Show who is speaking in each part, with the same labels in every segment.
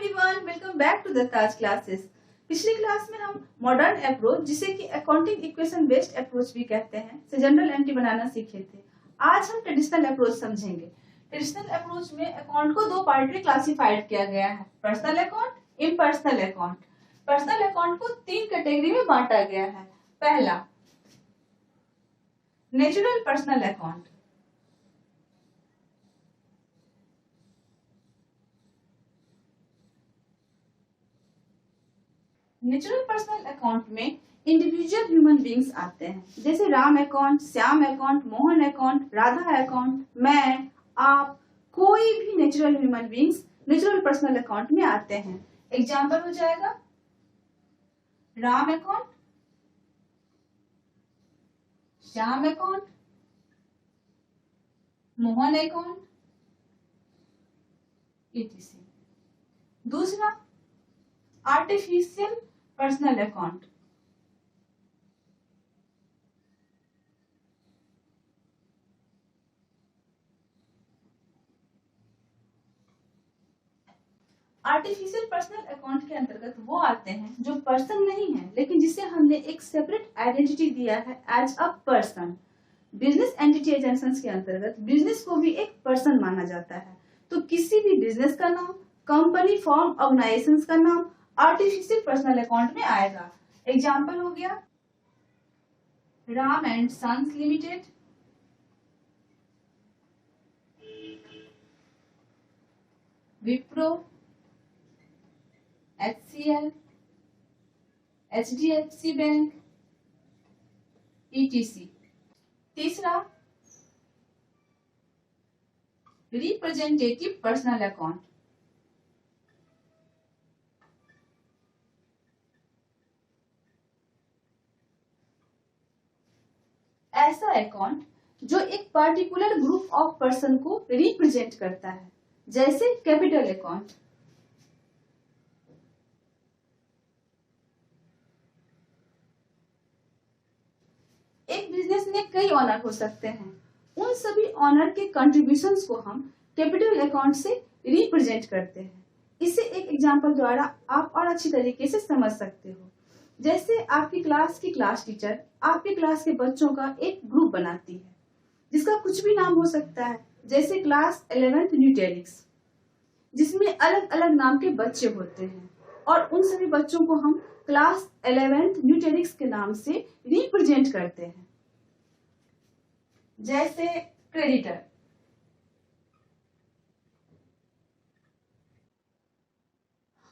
Speaker 1: Everyone, welcome back to the Taj classes. पिछली class में हम मॉडर्न अप्रोच, जिसे कि अकाउंटिंग इक्वेशन बेस्ड अप्रोच भी कहते हैं, से जनरल एंट्री बनाना सीखे थे। आज हम ट्रेडिशनल अप्रोच समझेंगे। ट्रेडिशनल अप्रोच में अकाउंट को दो पार्ट में क्लासिफाइड किया गया है, personal account, impersonal account. Personal account को तीन कैटेगरी में बांटा गया है। पहला, natural personal account. Natural personal account में इंडिविजुअल ह्यूमन बींग्स आते हैं, जैसे Ram account, Shyam account, Mohan account, Radha account, मैं, आप, कोई भी natural human beings natural personal account में आते हैं। एग्जाम्पल हो जाएगा Ram account, Shyam account, Mohan account, etc। दूसरा, artificial personal account. Artificial personal account के अंतर्गत वो आते हैं जो पर्सन नहीं है, लेकिन जिसे हमने एक सेपरेट आइडेंटिटी दिया है as a person. Business entity agencies के अंतर्गत बिजनेस को भी एक पर्सन माना जाता है, तो किसी भी बिजनेस का नाम, कंपनी, फॉर्म, ऑर्गेनाइजेशंस का नाम आर्टिफिशियल पर्सनल अकाउंट में आएगा। एग्जाम्पल हो गया Ram and sons limited, Wipro, HCL, HDFC बैंक, etc। तीसरा, रिप्रेजेंटेटिव पर्सनल अकाउंट। ऐसा अकाउंट जो एक पर्टिकुलर ग्रुप ऑफ पर्सन को रिप्रेजेंट करता है, जैसे कैपिटल अकाउंट। एक बिजनेस में कई ऑनर हो सकते हैं, उन सभी ऑनर के कंट्रीब्यूशंस को हम कैपिटल अकाउंट से रिप्रेजेंट करते हैं। इसे एक एग्जांपल द्वारा आप और अच्छी तरीके से समझ सकते हो। जैसे आपकी क्लास की क्लास टीचर आपके क्लास के बच्चों का एक ग्रुप बनाती है, जिसका कुछ भी नाम हो सकता है, जैसे क्लास 11th न्यूटेरिक्स, जिसमें अलग अलग नाम के बच्चे होते हैं, और उन सभी बच्चों को हम क्लास 11th न्यूटेरिक्स के नाम से रिप्रेजेंट करते हैं। जैसे क्रेडिटर,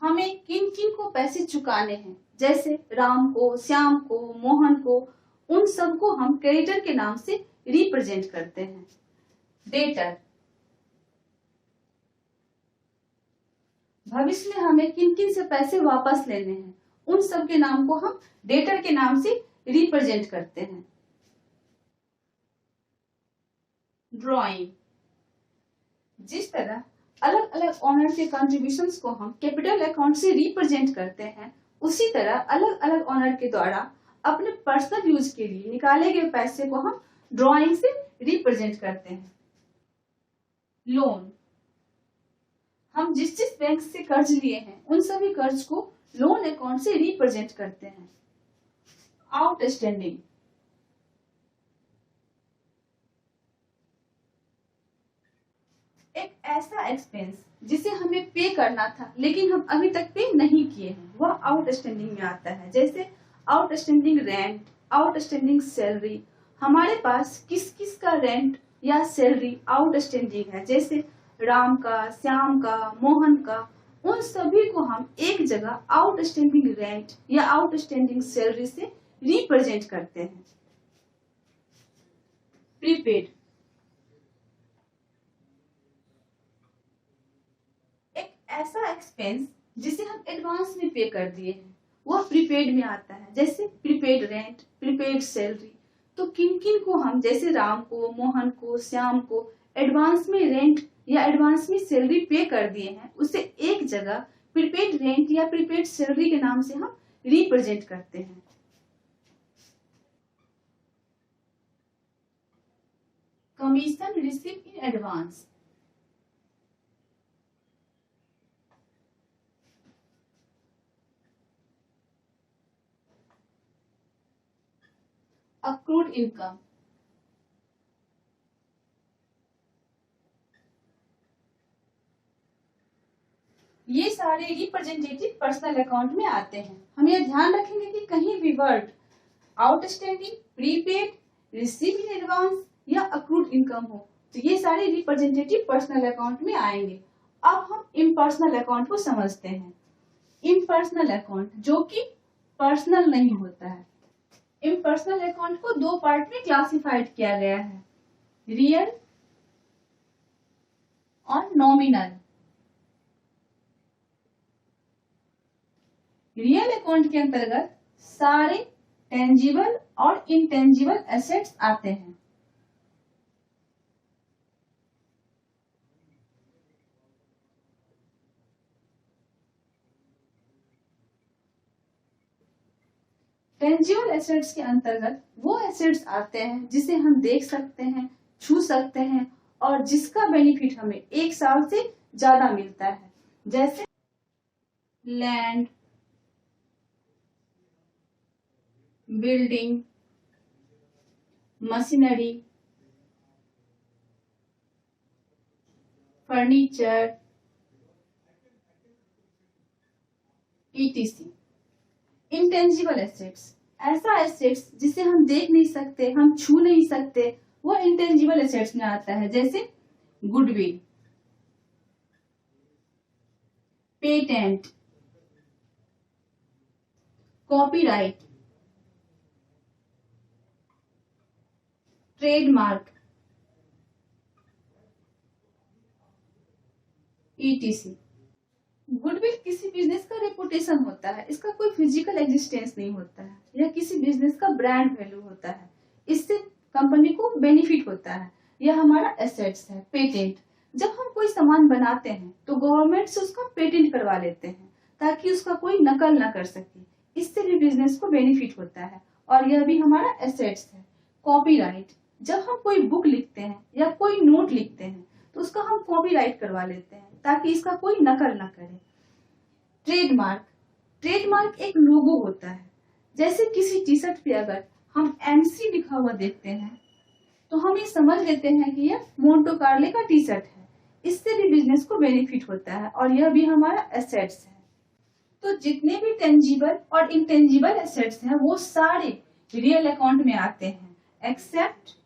Speaker 1: हमें किन किन को पैसे चुकाने हैं, जैसे राम को, श्याम को, मोहन को, उन सब को हम क्रेडिटर के नाम से रिप्रेजेंट करते हैं। डेटर, भविष्य में हमें किन किन से पैसे वापस लेने हैं, उन सब के नाम को हम डेटर के नाम से रिप्रेजेंट करते हैं। ड्रॉइंग, जिस तरह अलग अलग ऑनर के कंट्रीब्यूशंस को हम कैपिटल अकाउंट से रिप्रेजेंट करते हैं, उसी तरह अलग अलग ऑनर के द्वारा अपने पर्सनल यूज के लिए निकाले गए पैसे को हम ड्रॉइंग से रिप्रेजेंट करते हैं। लोन, हम जिस जिस बैंक से कर्ज लिए हैं, उन सभी कर्ज को लोन अकाउंट से रिप्रेजेंट करते हैं। आउटस्टैंडिंग, एक ऐसा एक्सपेंस जिसे हमें पे करना था लेकिन हम अभी तक पे नहीं किए हैं, वह आउटस्टैंडिंग में आता है। जैसे आउटस्टैंडिंग रेंट, आउटस्टैंडिंग सैलरी। हमारे पास किस किस का रेंट या सैलरी आउटस्टैंडिंग है, जैसे राम का, श्याम का, मोहन का, उन सभी को हम एक जगह आउटस्टैंडिंग रेंट या आउटस्टैंडिंग सैलरी से रिप्रेजेंट करते हैं। प्रीपेड, ऐसा एक्सपेंस जिसे हम एडवांस में पे कर दिए हैं, वह प्रीपेड में आता है। जैसे प्रीपेड रेंट, प्रीपेड सैलरी। तो किन किन को हम, जैसे राम को, मोहन को, श्याम को एडवांस में रेंट या एडवांस में सैलरी पे कर दिए हैं, उसे एक जगह प्रीपेड रेंट या प्रीपेड सैलरी के नाम से हम रिप्रेजेंट करते हैं। Commission receive in advance, accrued income, ये सारे रिप्रेजेंटेटिव पर्सनल अकाउंट में आते हैं। हम यह ध्यान रखेंगे कि कहीं भी word outstanding, prepaid, receive in advance या अक्रूड इनकम हो तो ये सारे रिप्रेजेंटेटिव पर्सनल अकाउंट में आएंगे। अब हम इम्पर्सनल अकाउंट को समझते हैं। इम्पर्सनल अकाउंट जो कि पर्सनल नहीं होता है। इम्पर्सनल अकाउंट को दो पार्ट में क्लासिफाइड किया गया है, रियल और नॉमिनल। रियल अकाउंट के अंतर्गत सारे टेंजिबल और इनटेंजिबल एसेट्स आते हैं। टेंजिबल एसेट्स के अंतर्गत वो एसेट्स आते हैं जिसे हम देख सकते हैं, छू सकते हैं और जिसका बेनिफिट हमें 1 साल से ज्यादा मिलता है, जैसे land, building, machinery, furniture, etc। Intangible assets, ऐसा एसेट्स जिसे हम देख नहीं सकते, हम छू नहीं सकते, वो इंटेंजिबल एसेट्स में आता है, जैसे goodwill, patent, copyright, trademark, etc। Goodwill किसी बिजनेस का रेपुटेशन होता है, इसका कोई फिजिकल एग्जिस्टेंस नहीं होता है, यह किसी बिजनेस का ब्रांड वैल्यू होता है, इससे कंपनी को बेनिफिट होता है, यह हमारा एसेट्स है। पेटेंट, जब हम कोई सामान बनाते हैं तो गवर्नमेंट से उसका पेटेंट करवा लेते हैं ताकि उसका कोई नकल ना कर सके, इससे भी बिजनेस को बेनिफिट होता है और यह भी हमारा एसेट्स है। कॉपीराइट, जब हम कोई बुक लिखते हैं या कोई नोट लिखते हैं तो उसका हम कॉपीराइट करवा लेते हैं ताकि इसका कोई नकल ना करे। ट्रेडमार्क, ट्रेडमार्क एक लोगो होता है, जैसे किसी टी शर्ट पे अगर हम MC लिखा हुआ देखते हैं तो हम ये समझ लेते हैं कि यह मोंटो कार्लो का टी शर्ट है, इससे भी बिजनेस को बेनिफिट होता है और यह भी हमारा एसेट्स है। तो जितने भी टेंजिबल और इंटेंजिबल एसेट्स हैं वो सारे रियल अकाउंट में आते हैं एक्सेप्ट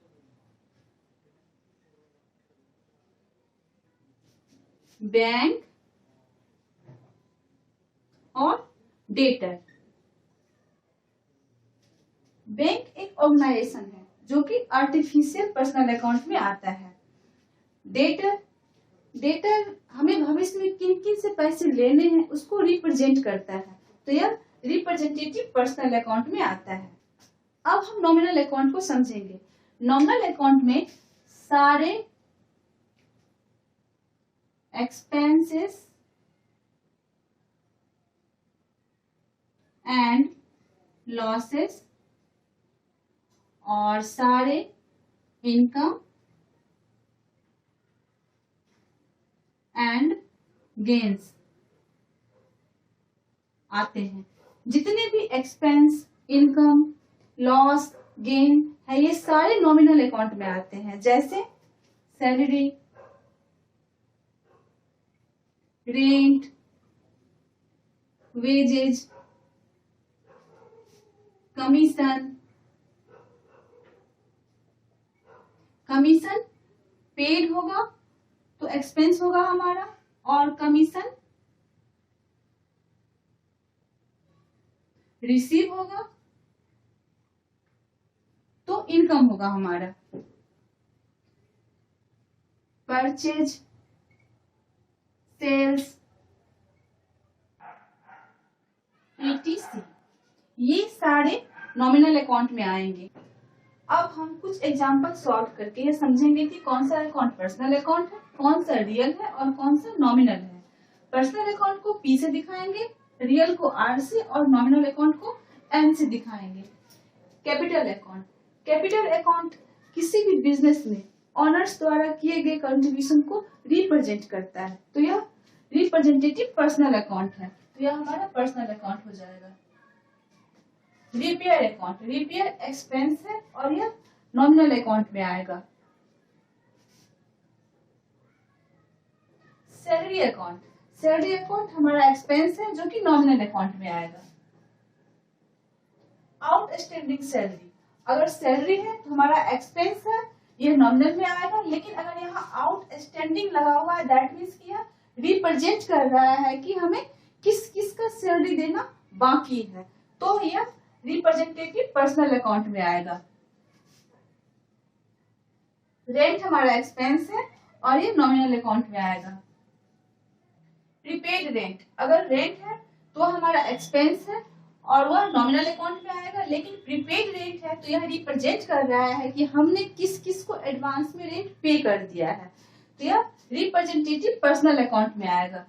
Speaker 1: बैंक और डेटर। बैंक एक ऑर्गेनाइजेशन है जो कि आर्टिफिशियल पर्सनल अकाउंट में आता है। डेटर, डेटर हमें भविष्य में किन किन से पैसे लेने हैं उसको रिप्रेजेंट करता है, तो यह रिप्रेजेंटेटिव पर्सनल अकाउंट में आता है। अब हम नॉमिनल अकाउंट को समझेंगे। नॉमिनल अकाउंट में सारे एक्सपेंसेस एंड लॉसेस और सारे इनकम एंड गेन्स आते हैं। जितने भी एक्सपेंस, इनकम, लॉस, गेन है ये सारे नॉमिनल अकाउंट में आते हैं, जैसे salary, rent, wages, commission, commission paid होगा तो एक्सपेंस होगा हमारा और कमीशन रिसीव होगा तो इनकम होगा हमारा। परचेज, सेल्स, etc ये सारे नॉमिनल अकाउंट में आएंगे। अब हम कुछ एग्जांपल सॉल्व करके ये समझेंगे कि कौन सा अकाउंट पर्सनल अकाउंट है, कौन सा रियल है और कौन सा नॉमिनल है। पर्सनल अकाउंट को P से दिखाएंगे, रियल को R से और नॉमिनल अकाउंट को N से दिखाएंगे। कैपिटल अकाउंट, कैपिटल अकाउंट किसी भी बिजनेस में ऑनर्स द्वारा किए गए कंट्रीब्यूशन को रिप्रेजेंट करता है, तो यह रिप्रेजेंटेटिव पर्सनल अकाउंट है, तो यह हमारा पर्सनल अकाउंट हो जाएगा। रिपेयर अकाउंट, रिपेयर एक्सपेंस है और यह नॉमिनल अकाउंट में आएगा। सैलरी अकाउंट, सैलरी अकाउंट हमारा एक्सपेंस है जो कि नॉमिनल अकाउंट में आएगा। आउटस्टैंडिंग सैलरी, अगर सैलरी है तो हमारा एक्सपेंस है, यह नॉमिनल में आएगा, लेकिन अगर यहाँ आउटस्टैंडिंग लगा हुआ है दैट मीन्स कि यह रिप्रेजेंट कर रहा है कि हमें किस किस का सैलरी देना बाकी है, तो यह रिप्रेजेंटेटिव पर्सनल अकाउंट में आएगा। रेंट हमारा एक्सपेंस है और ये नॉमिनल अकाउंट में आएगा। प्रीपेड रेंट, अगर रेंट है तो हमारा एक्सपेंस है और वह नॉमिनल अकाउंट में आएगा, लेकिन प्रीपेड रेंट है तो यह रिप्रेजेंट कर रहा है कि हमने किस किस को एडवांस में रेंट पे कर दिया है, तो यह रिप्रेजेंटेटिव पर्सनल अकाउंट में आएगा।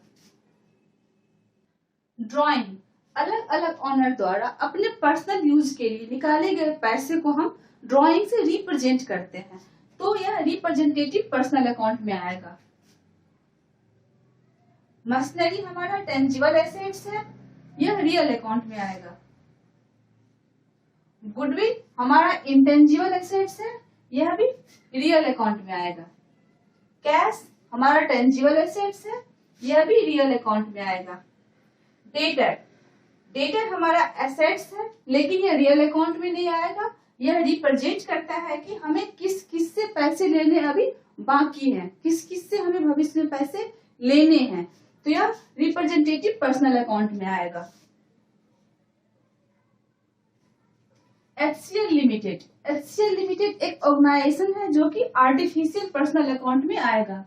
Speaker 1: ड्रॉइंग, अलग अलग ऑनर द्वारा अपने पर्सनल यूज के लिए निकाले गए पैसे को हम ड्रॉइंग से रिप्रेजेंट करते हैं, तो यह रिप्रेजेंटेटिव पर्सनल अकाउंट में आएगा। मशीनरी हमारा टेंजिबल एसेट्स है, यह रियल अकाउंट में आएगा। गुडविल हमारा इंटेंजिबल एसेट्स है, यह भी रियल अकाउंट में आएगा। कैश हमारा टेंजिबल एसेट्स है, यह भी रियल अकाउंट में आएगा। डेटर, डेटर हमारा एसेट्स है लेकिन यह रियल अकाउंट में नहीं आएगा, यह रिप्रेजेंट करता है कि हमें किस किस से पैसे लेने अभी बाकी हैं, किस किस से हमें भविष्य में पैसे लेने हैं, तो यह रिप्रेजेंटेटिव पर्सनल अकाउंट में आएगा। HCL लिमिटेड, HCL लिमिटेड एक ऑर्गेनाइजेशन है जो कि आर्टिफिशियल पर्सनल अकाउंट में आएगा।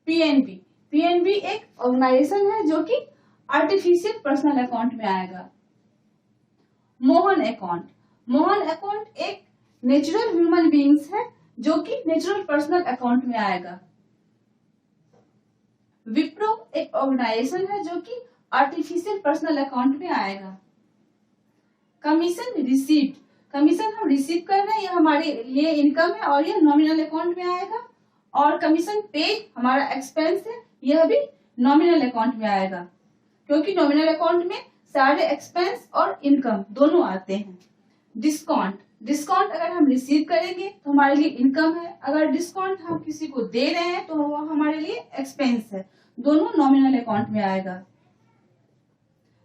Speaker 1: PNB, PNB एक ऑर्गेनाइजेशन है जो कि आर्टिफिशियल पर्सनल अकाउंट में आएगा। मोहन अकाउंट, मोहन अकाउंट एक नेचुरल ह्यूमन बीइंग्स है जो कि नेचुरल पर्सनल अकाउंट में आएगा। विप्रो एक ऑर्गेनाइजेशन है जो कि आर्टिफिशियल पर्सनल अकाउंट में आएगा। कमीशन रिसीव्ड, कमीशन हम रिसीव कर रहे हैं, यह हमारे लिए इनकम है और यह नॉमिनल अकाउंट में आएगा। और कमीशन पेड हमारा एक्सपेंस है, यह भी नॉमिनल अकाउंट में आएगा, क्योंकि नॉमिनल अकाउंट में सारे एक्सपेंस और इनकम दोनों आते हैं। डिस्काउंट, डिस्काउंट अगर हम रिसीव करेंगे तो हमारे लिए इनकम है, अगर डिस्काउंट हम किसी को दे रहे हैं तो वो हमारे लिए एक्सपेंस है, दोनों नॉमिनल अकाउंट में आएगा।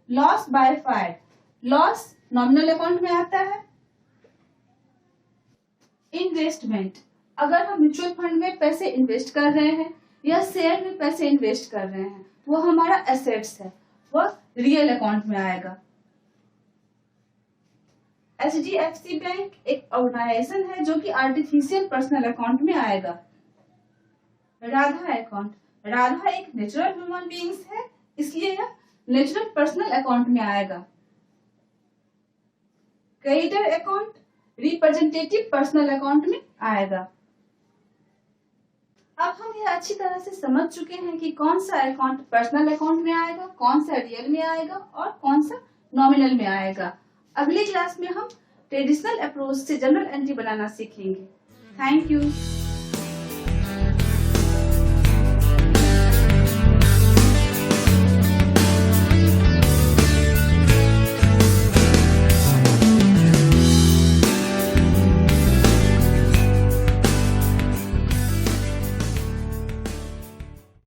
Speaker 1: Loss by fire, loss nominal account में आता है। इन्वेस्टमेंट, अगर हम म्यूचुअल फंड में पैसे इन्वेस्ट कर रहे हैं या शेयर में पैसे इन्वेस्ट कर रहे हैं, वो हमारा एसेट्स है, वह रियल अकाउंट में आएगा। HDFC बैंक एक ऑर्गेनाइजेशन है जो कि आर्टिफिशियल पर्सनल अकाउंट में आएगा। राधा अकाउंट, राधा एक नेचुरल ह्यूमन बीइंग्स है, इसलिए यह नेचुरल पर्सनल अकाउंट में आएगा। Creditor account representative personal account में आएगा। अब हम यह अच्छी तरह से समझ चुके हैं कि कौन सा अकाउंट पर्सनल अकाउंट में आएगा, कौन सा रियल में आएगा और कौन सा नॉमिनल में आएगा। अगली क्लास में हम ट्रेडिशनल अप्रोच से जनरल एंट्री बनाना सीखेंगे। Thank you.